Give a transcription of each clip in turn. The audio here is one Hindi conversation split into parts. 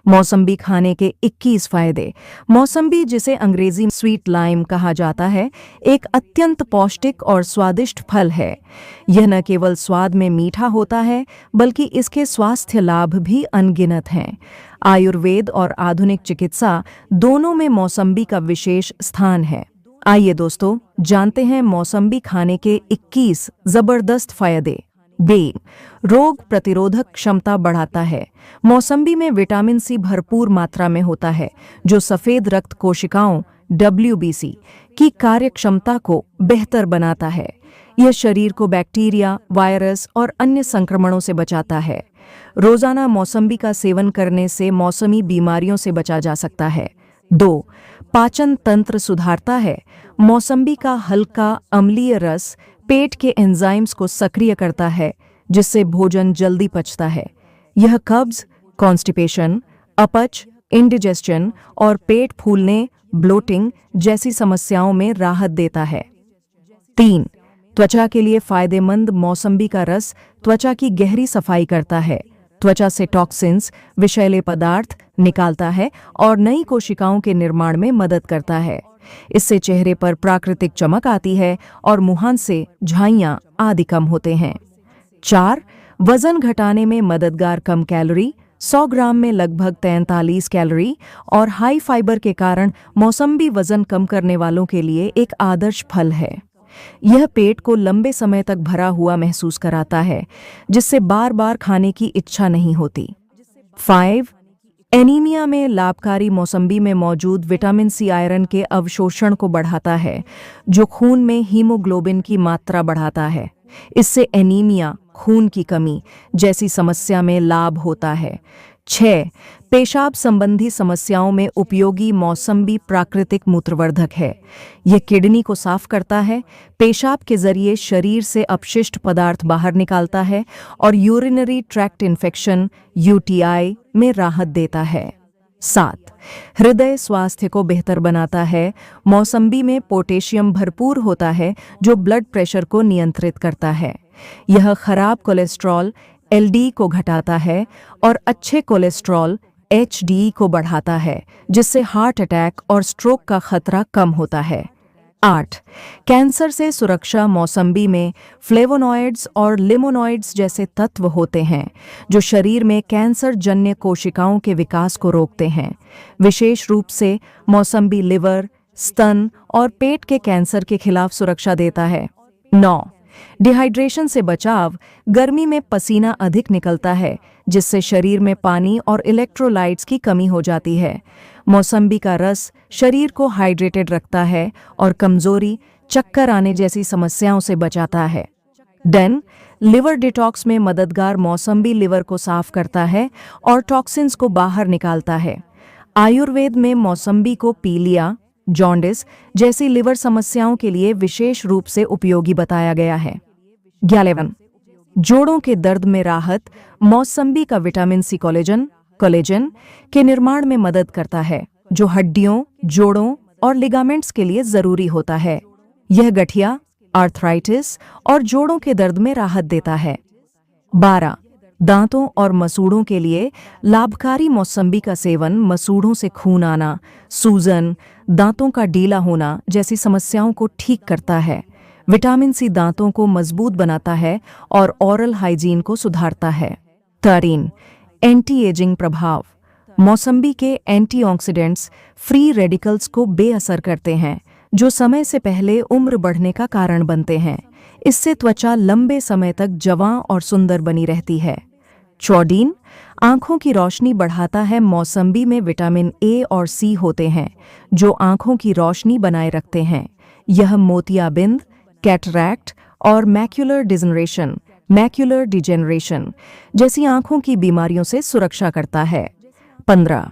मौसम्बी खाने के 21 फायदे। मौसम्बी, जिसे अंग्रेजी में स्वीट लाइम कहा जाता है, एक अत्यंत पौष्टिक और स्वादिष्ट फल है। यह न केवल स्वाद में मीठा होता है, बल्कि इसके स्वास्थ्य लाभ भी अनगिनत हैं। आयुर्वेद और आधुनिक चिकित्सा दोनों में मौसम्बी का विशेष स्थान है। आइए दोस्तों, जानते हैं मौसम्बी खाने के 21 जबरदस्त फायदे। बी, रोग प्रतिरोधक क्षमता बढ़ाता है। मौसम्बी में विटामिन सी भरपूर मात्रा में होता है, जो सफेद रक्त कोशिकाओं WBC की कार्यक्षमता को बेहतर बनाता है। यह शरीर को बैक्टीरिया, वायरस और अन्य संक्रमणों से बचाता है। रोजाना मौसम्बी का सेवन करने से मौसमी बीमारियों से बचा जा सकता है। 2, पाचन तंत्र सुधारता है। मौसम्बी का हल्का अम्लीय रस पेट के एंजाइम्स को सक्रिय करता है, जिससे भोजन जल्दी पचता है। यह कब्ज, कॉन्स्टिपेशन, अपच, इंडिजेस्शन और पेट फूलने, ब्लोटिंग जैसी समस्याओं में राहत देता है। 3, त्वचा के लिए फायदेमंद। मौसम्बी का रस त्वचा की गहरी सफाई करता है, त्वचा से टॉक्सिन्स, विषैले पदार्थ निकालता है और नई कोशिकाओं के निर्माण में मदद करता है। इससे चेहरे पर प्राकृतिक चमक आती है और मुहान से झाइयां आदि कम होते हैं। 4, वजन घटाने में मददगार। कम कैलोरी, 100 ग्राम में लगभग 43 कैलोरी और हाई फाइबर के कारण मौसम्बी वजन कम करने वालों के लिए एक आदर्श फल है। यह पेट को लंबे समय तक भरा हुआ महसूस कराता है, जिससे बार बार खाने की इच्छा नहीं होती। 5, एनीमिया में लाभकारी। मौसम्बी में मौजूद विटामिन सी आयरन के अवशोषण को बढ़ाता है, जो खून में हीमोग्लोबिन की मात्रा बढ़ाता है। इससे एनीमिया, खून की कमी जैसी समस्या में लाभ होता है। 6, पेशाब संबंधी समस्याओं में उपयोगी। मौसम्बी प्राकृतिक मूत्रवर्धक है। यह किडनी को साफ करता है, पेशाब के जरिए शरीर से अपशिष्ट पदार्थ बाहर निकालता है और यूरिनरी ट्रैक्ट इन्फेक्शन UTI में राहत देता है। 7, हृदय स्वास्थ्य को बेहतर बनाता है। मौसम्बी में पोटेशियम भरपूर होता है, जो ब्लड प्रेशर को नियंत्रित करता है। यह खराब कोलेस्ट्रॉल LD को घटाता है और अच्छे कोलेस्ट्रॉल HD को बढ़ाता है, जिससे हार्ट अटैक और स्ट्रोक का खतरा कम होता है। 8, कैंसर से सुरक्षा। मौसम्बी में फ्लेवोनॉइड्स और लिमोनॉइड्स जैसे तत्व होते हैं, जो शरीर में कैंसर जन्य कोशिकाओं के विकास को रोकते हैं। विशेष रूप से मौसम्बी लिवर, स्तन और पेट के कैंसर के खिलाफ सुरक्षा देता है। 9, डिहाइड्रेशन से बचाव। गर्मी में पसीना अधिक निकलता है, जिससे शरीर में पानी और इलेक्ट्रोलाइट्स की कमी हो जाती है। मौसम्बी का रस शरीर को हाइड्रेटेड रखता है और कमजोरी, चक्कर आने जैसी समस्याओं से बचाता है। 10, लिवर डिटॉक्स में मददगार। मौसम्बी लिवर को साफ करता है और टॉक्सिन्स को बाहर निकालता है। आयुर्वेद में मौसम्बी को पीलिया, जॉन्डिस जैसी लिवर समस्याओं के लिए विशेष रूप से उपयोगी बताया गया है। 11, जोड़ों के दर्द में राहत। मौसम्बी का विटामिन सी कोलेजन के निर्माण में मदद करता है, जो हड्डियों, जोड़ों और लिगामेंट्स के लिए जरूरी होता है। यह गठिया, आर्थराइटिस और जोड़ों के दर्द में राहत देता है। 12, दांतों और मसूड़ों के लिए लाभकारी। मौसम्बी का सेवन मसूड़ों से खून आना, सूजन, दांतों का ढीला होना जैसी समस्याओं को ठीक करता है। विटामिन सी दांतों को मजबूत बनाता है और ओरल हाइजीन को सुधारता है। 13, एंटी एजिंग प्रभाव। मौसम्बी के एंटीऑक्सीडेंट्स फ्री रेडिकल्स को बेअसर करते हैं, जो समय से पहले उम्र बढ़ने का कारण बनते हैं। इससे त्वचा लंबे समय तक जवां और सुंदर बनी रहती है। 14, आंखों की रोशनी बढ़ाता है। मौसम्बी में विटामिन A और C होते हैं, जो आंखों की रोशनी बनाए रखते हैं। यह मोतियाबिंद, कैटरैक्ट और मैक्युलर डिजेनरेशन जैसी आंखों की बीमारियों से सुरक्षा करता है। 15,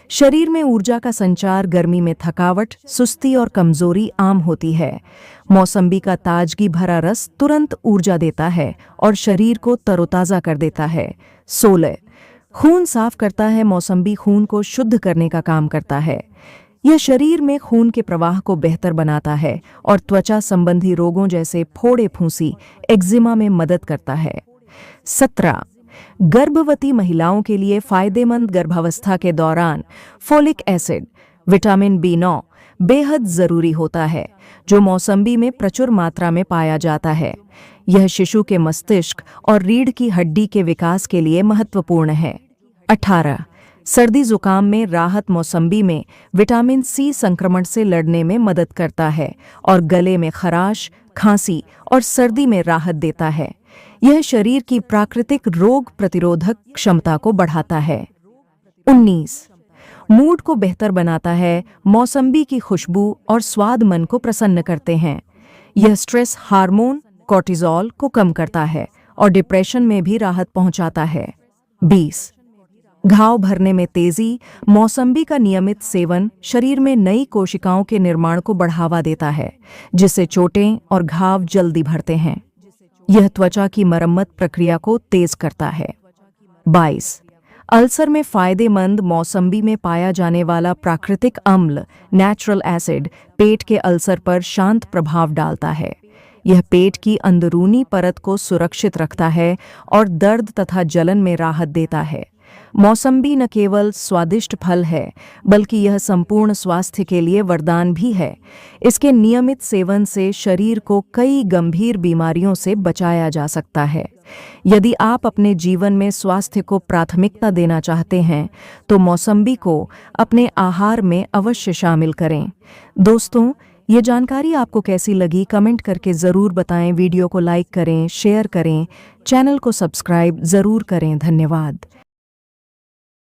शरीर में ऊर्जा का संचार। गर्मी में थकावट, सुस्ती और कमजोरी आम होती है। मौसम्बी का ताजगी भरा रस तुरंत ऊर्जा देता है और शरीर को तरोताजा कर देता है। 16, खून साफ करता है। मौसम्बी खून को शुद्ध करने का काम करता है। यह शरीर में खून के प्रवाह को बेहतर बनाता है और त्वचा संबंधी रोगों जैसे फोड़े, फुंसी, एक्जिमा में मदद करता है। 17, गर्भवती महिलाओं के लिए फायदेमंद गर्भावस्था के दौरान फोलिक एसिड, विटामिन B9 बेहद जरूरी होता है, जो मौसम्बी में प्रचुर मात्रा में पाया जाता है। यह शिशु के मस्तिष्क और रीढ़ की हड्डी के विकास के लिए महत्वपूर्ण है। 18. सर्दी जुकाम में राहत। मौसम्बी में विटामिन C संक्रमण से लड़ने में मदद करता है और गले में खराश, खांसी और सर्दी में राहत देता है। यह शरीर की प्राकृतिक रोग प्रतिरोधक क्षमता को बढ़ाता है। 19. मूड को बेहतर बनाता है। मौसम्बी की खुशबू और स्वाद मन को प्रसन्न करते हैं। यह स्ट्रेस हार्मोन कॉर्टिजोल को कम करता है और डिप्रेशन में भी राहत पहुंचाता है। 20. घाव भरने में तेजी। मौसम्बी का नियमित सेवन शरीर में नई कोशिकाओं के निर्माण को बढ़ावा देता है, जिससे चोटें और घाव जल्दी भरते हैं। यह त्वचा की मरम्मत प्रक्रिया को तेज करता है। 22. अल्सर में फायदेमंद। मौसम्बी में पाया जाने वाला प्राकृतिक अम्ल नेचुरल एसिड पेट के अल्सर पर शांत प्रभाव डालता है। यह पेट की अंदरूनी परत को सुरक्षित रखता है और दर्द तथा जलन में राहत देता है। मौसम्बी न केवल स्वादिष्ट फल है, बल्कि यह संपूर्ण स्वास्थ्य के लिए वरदान भी है। इसके नियमित सेवन से शरीर को कई गंभीर बीमारियों से बचाया जा सकता है। यदि आप अपने जीवन में स्वास्थ्य को प्राथमिकता देना चाहते हैं, तो मौसम्बी को अपने आहार में अवश्य शामिल करें। दोस्तों, ये जानकारी आपको कैसी लगी कमेंट करके ज़रूर बताएं। वीडियो को लाइक करें, शेयर करें, चैनल को सब्सक्राइब ज़रूर करें। धन्यवाद।